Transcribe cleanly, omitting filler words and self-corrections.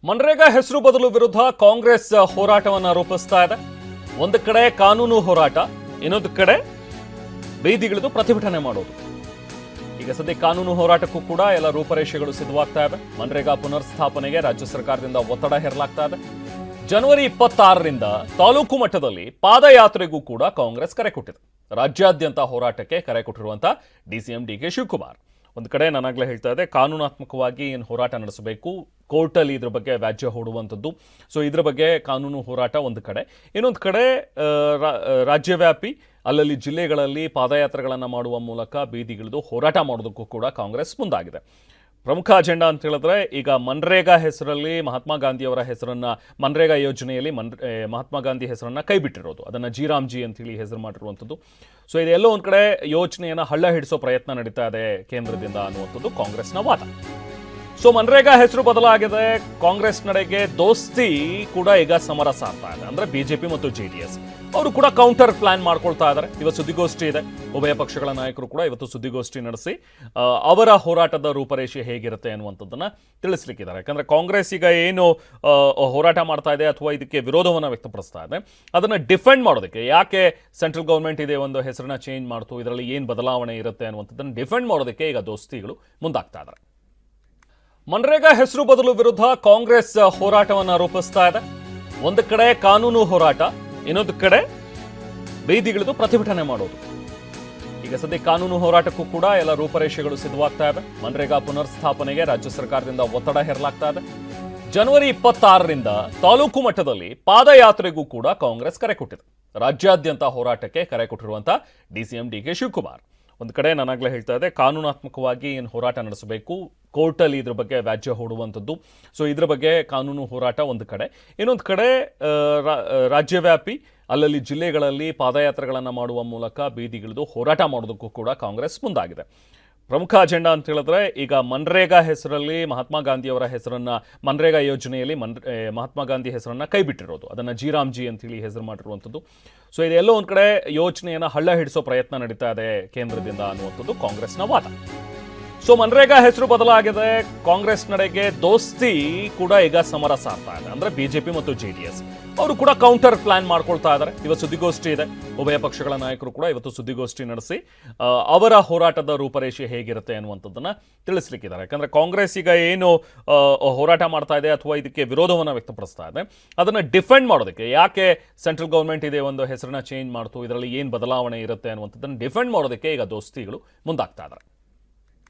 ಮನ್ರೇಗಾ ಹೆಸರು ಬದಲು ವಿರುದ್ಧ ಕಾಂಗ್ರೆಸ್ ಹೋರಾಟವನ್ನು ರೂಪಿಸ್ತಾ ಇದೆ. ಒಂದು ಕಡೆ ಕಾನೂನು ಹೋರಾಟ, ಇನ್ನೊಂದು ಕಡೆ ಬೀದಿಗಿಳಿದು ಪ್ರತಿಭಟನೆ ಮಾಡೋದು. ಈಗ ಸದ್ಯ ಕಾನೂನು ಹೋರಾಟಕ್ಕೂ ಕೂಡ ಎಲ್ಲ ರೂಪರೇಷೆಗಳು ಸಿದ್ಧವಾಗ್ತಾ ಇವೆ. ಮನ್ರೇಗಾ ಪುನರ್ಸ್ಥಾಪನೆಗೆ ರಾಜ್ಯ ಸರ್ಕಾರದಿಂದ ಒತ್ತಡ ಹೇರಲಾಗ್ತಾ ಇದೆ. ಜನವರಿ 26ರಿಂದ ತಾಲೂಕು ಮಟ್ಟದಲ್ಲಿ ಪಾದಯಾತ್ರೆಗೂ ಕೂಡ ಕಾಂಗ್ರೆಸ್ ಕರೆ ಕೊಟ್ಟಿದೆ. ರಾಜ್ಯಾದ್ಯಂತ ಹೋರಾಟಕ್ಕೆ ಕರೆ ಕೊಟ್ಟಿರುವಂತಹ ಡಿಸಿಎಂ ಡಿಕೆ ಶಿವಕುಮಾರ್ ಒಂದು ಕಡೆ ನಾನಾಗಲೇ ಹೇಳ್ತಾ ಇದ್ದೆ, ಕಾನೂನಾತ್ಮಕವಾಗಿ ಏನು ಹೋರಾಟ ನಡೆಸಬೇಕು, ಕೋರ್ಟಲ್ಲಿ ಇದ್ರ ಬಗ್ಗೆ ವ್ಯಾಜ್ಯ ಹೂಡುವಂಥದ್ದು. ಸೊ ಇದ್ರ ಬಗ್ಗೆ ಕಾನೂನು ಹೋರಾಟ ಒಂದು ಕಡೆ, ಇನ್ನೊಂದು ಕಡೆ ರಾಜ್ಯವ್ಯಾಪಿ ಅಲ್ಲಲ್ಲಿ ಜಿಲ್ಲೆಗಳಲ್ಲಿ ಪಾದಯಾತ್ರೆಗಳನ್ನು ಮಾಡುವ ಮೂಲಕ ಬೀದಿಗಿಳಿದು ಹೋರಾಟ ಮಾಡೋದಕ್ಕೂ ಕೂಡ ಕಾಂಗ್ರೆಸ್ ಮುಂದಾಗಿದೆ. ಪ್ರಮುಖ ಅಜೆಂಡಾ ಅಂತ ಹೇಳಿದ್ರೆ ಈಗ ಮನ್ರೇಗಾ ಹೆಸರಲ್ಲಿ ಮಹಾತ್ಮ ಗಾಂಧಿಯವರ ಹೆಸರನ್ನು, ಮನ್ರೇಗಾ ಯೋಜನೆಯಲ್ಲಿ ಮಹಾತ್ಮ ಗಾಂಧಿ ಹೆಸರನ್ನು ಕೈ ಬಿಟ್ಟಿರೋದು, ಅದನ್ನು ಜಿ ಅಂತೇಳಿ ಹೆಸರು ಮಾಡಿರುವಂಥದ್ದು. ಸೊ ಇದೆಲ್ಲೋ ಒಂದು ಕಡೆ ಯೋಜನೆಯನ್ನು ಹಳ್ಳ ಹಿಡಿಸೋ ಪ್ರಯತ್ನ ನಡೀತಾ ಇದೆ ಕೇಂದ್ರದಿಂದ ಅನ್ನುವಂಥದ್ದು ಕಾಂಗ್ರೆಸ್ನ ವಾದ. ಸೊ ಮನ್ರೇಗಾ ಹೆಸರು ಬದಲಾಗಿದೆ. ಕಾಂಗ್ರೆಸ್ ನಡೆಗೆ ದೋಸ್ತಿ ಕೂಡ ಈಗ ಸಮರ ಸಾರ್ತಾ ಇದೆ. ಅಂದ್ರೆ ಬಿಜೆಪಿ ಮತ್ತು ಜೆಡಿಎಸ್ ಅವರು ಕೂಡ ಕೌಂಟರ್ ಪ್ಲಾನ್ ಮಾಡ್ಕೊಳ್ತಾ ಇದ್ದಾರೆ. ಇವತ್ತು ಸುದ್ದಿಗೋಷ್ಠಿ ಇದೆ. ಉಭಯ ಪಕ್ಷಗಳ ನಾಯಕರು ಕೂಡ ಇವತ್ತು ಸುದ್ದಿಗೋಷ್ಠಿ ನಡೆಸಿ ಅವರ ಹೋರಾಟದ ರೂಪರೇಷೆ ಹೇಗಿರುತ್ತೆ ಅನ್ನುವಂಥದ್ದನ್ನ ತಿಳಿಸ್ಲಿಕ್ಕಿದ್ದಾರೆ. ಯಾಕಂದ್ರೆ ಕಾಂಗ್ರೆಸ್ ಈಗ ಏನು ಹೋರಾಟ ಮಾಡ್ತಾ ಇದೆ ಅಥವಾ ಇದಕ್ಕೆ ವಿರೋಧವನ್ನು ವ್ಯಕ್ತಪಡಿಸ್ತಾ ಇದೆ, ಅದನ್ನ ಡಿಫೆಂಡ್ ಮಾಡೋದಕ್ಕೆ, ಯಾಕೆ ಸೆಂಟ್ರಲ್ ಗೌರ್ಮೆಂಟ್ ಇದೆ ಒಂದು ಹೆಸರನ್ನ ಚೇಂಜ್ ಮಾಡ್ತು, ಇದರಲ್ಲಿ ಏನು ಬದಲಾವಣೆ ಇರುತ್ತೆ ಅನ್ನುವಂಥದ್ದನ್ನು ಡಿಫೆಂಡ್ ಮಾಡೋದಕ್ಕೆ ಈಗ ದೋಸ್ತಿಗಳು ಮುಂದಾಗ್ತಾ ಇದ್ದಾರೆ. ಮನ್ರೇಗಾ ಹೆಸರು ಬದಲು ವಿರುದ್ಧ ಕಾಂಗ್ರೆಸ್ ಹೋರಾಟವನ್ನು ರೂಪಿಸ್ತಾ ಇದೆ. ಒಂದು ಕಡೆ ಕಾನೂನು ಹೋರಾಟ, ಇನ್ನೊಂದು ಕಡೆ ಬೀದಿಗಿಳಿದು ಪ್ರತಿಭಟನೆ ಮಾಡೋದು. ಈಗ ಸದ್ಯ ಕಾನೂನು ಹೋರಾಟಕ್ಕೂ ಕೂಡ ಎಲ್ಲ ರೂಪರೇಷೆಗಳು ಸಿದ್ಧವಾಗ್ತಾ ಇವೆ. ಮನ್ರೇಗಾ ಪುನರ್ಸ್ಥಾಪನೆಗೆ ರಾಜ್ಯ ಸರ್ಕಾರದಿಂದ ಒತ್ತಡ ಹೇರಲಾಗ್ತಾ ಇದೆ. ಜನವರಿ 26ರಿಂದ ತಾಲೂಕು ಮಟ್ಟದಲ್ಲಿ ಪಾದಯಾತ್ರೆಗೂ ಕೂಡ ಕಾಂಗ್ರೆಸ್ ಕರೆ ಕೊಟ್ಟಿದೆ. ರಾಜ್ಯಾದ್ಯಂತ ಹೋರಾಟಕ್ಕೆ ಕರೆ ಕೊಟ್ಟಿರುವಂತಹ ಡಿಸಿಎಂ ಡಿಕೆ ಶಿವಕುಮಾರ್ ಒಂದು ಕಡೆ ನಾನಾಗಲೇ ಹೇಳ್ತಾ ಇದ್ದೆ, ಕಾನೂನಾತ್ಮಕವಾಗಿ ಏನು ಹೋರಾಟ ನಡೆಸಬೇಕು, ಕೋರ್ಟಲ್ಲಿ ಇದ್ರ ಬಗ್ಗೆ ವ್ಯಾಜ್ಯ ಹೂಡುವಂಥದ್ದು. ಸೊ ಇದ್ರ ಬಗ್ಗೆ ಕಾನೂನು ಹೋರಾಟ ಒಂದು ಕಡೆ, ಇನ್ನೊಂದು ಕಡೆ ರಾಜ್ಯವ್ಯಾಪಿ ಅಲ್ಲಲ್ಲಿ ಜಿಲ್ಲೆಗಳಲ್ಲಿ ಪಾದಯಾತ್ರೆಗಳನ್ನು ಮಾಡುವ ಮೂಲಕ ಬೀದಿಗಿಳಿದು ಹೋರಾಟ ಮಾಡೋದಕ್ಕೂ ಕೂಡ ಕಾಂಗ್ರೆಸ್ ಮುಂದಾಗಿದೆ. ಪ್ರಮುಖ ಅಜೆಂಡಾ ಅಂತ ಹೇಳಿದ್ರೆ ಈಗ ಮನ್ರೇಗಾ ಹೆಸರಲ್ಲಿ ಮಹಾತ್ಮ ಗಾಂಧಿಯವರ ಹೆಸರನ್ನು, ಮನ್ರೇಗಾ ಯೋಜನೆಯಲ್ಲಿ ಮಹಾತ್ಮ ಗಾಂಧಿ ಹೆಸರನ್ನು ಕೈ ಬಿಟ್ಟಿರೋದು, ಅದನ್ನು ಜಿ ಅಂತೇಳಿ ಹೆಸರು ಮಾಡಿರುವಂಥದ್ದು. ಸೊ ಇದೆಲ್ಲೋ ಒಂದು ಕಡೆ ಯೋಜನೆಯನ್ನು ಹಳ್ಳ ಹಿಡಿಸೋ ಪ್ರಯತ್ನ ನಡೀತಾ ಇದೆ ಕೇಂದ್ರದಿಂದ ಅನ್ನುವಂಥದ್ದು ಕಾಂಗ್ರೆಸ್ನ ವಾದ. ಸೊ ಮನ್ರೇಗಾ ಹೆಸರು ಬದಲಾಗಿದೆ. ಕಾಂಗ್ರೆಸ್ ನಡೆಗೆ ದೋಸ್ತಿ ಕೂಡ ಈಗ ಸಮರ ಸಾರ್ತಾ ಇದೆ. ಅಂದ್ರೆ ಬಿಜೆಪಿ ಮತ್ತು ಜೆಡಿಎಸ್ ಅವರು ಕೂಡ ಕೌಂಟರ್ ಪ್ಲಾನ್ ಮಾಡ್ಕೊಳ್ತಾ ಇದ್ದಾರೆ. ಇವತ್ತು ಸುದ್ದಿಗೋಷ್ಠಿ ಇದೆ. ಉಭಯ ಪಕ್ಷಗಳ ನಾಯಕರು ಕೂಡ ಇವತ್ತು ಸುದ್ದಿಗೋಷ್ಠಿ ನಡೆಸಿ ಅವರ ಹೋರಾಟದ ರೂಪರೇಷೆ ಹೇಗಿರುತ್ತೆ ಅನ್ನುವಂಥದ್ದನ್ನ ತಿಳಿಸ್ಲಿಕ್ಕಿದ್ದಾರೆ. ಯಾಕಂದ್ರೆ ಕಾಂಗ್ರೆಸ್ ಈಗ ಏನು ಹೋರಾಟ ಮಾಡ್ತಾ ಇದೆ ಅಥವಾ ಇದಕ್ಕೆ ವಿರೋಧವನ್ನು ವ್ಯಕ್ತಪಡಿಸ್ತಾ ಇದೆ, ಅದನ್ನ ಡಿಫೆಂಡ್ ಮಾಡೋದಕ್ಕೆ, ಯಾಕೆ ಸೆಂಟ್ರಲ್ ಗೌರ್ಮೆಂಟ್ ಇದೆ ಒಂದು ಹೆಸರನ್ನ ಚೇಂಜ್ ಮಾಡ್ತು, ಇದರಲ್ಲಿ ಏನು ಬದಲಾವಣೆ ಇರುತ್ತೆ ಅನ್ನುವಂಥದ್ದನ್ನು ಡಿಫೆಂಡ್ ಮಾಡೋದಕ್ಕೆ ಈಗ ದೋಸ್ತಿಗಳು ಮುಂದಾಗ್ತಾ ಇದ್ದಾರೆ.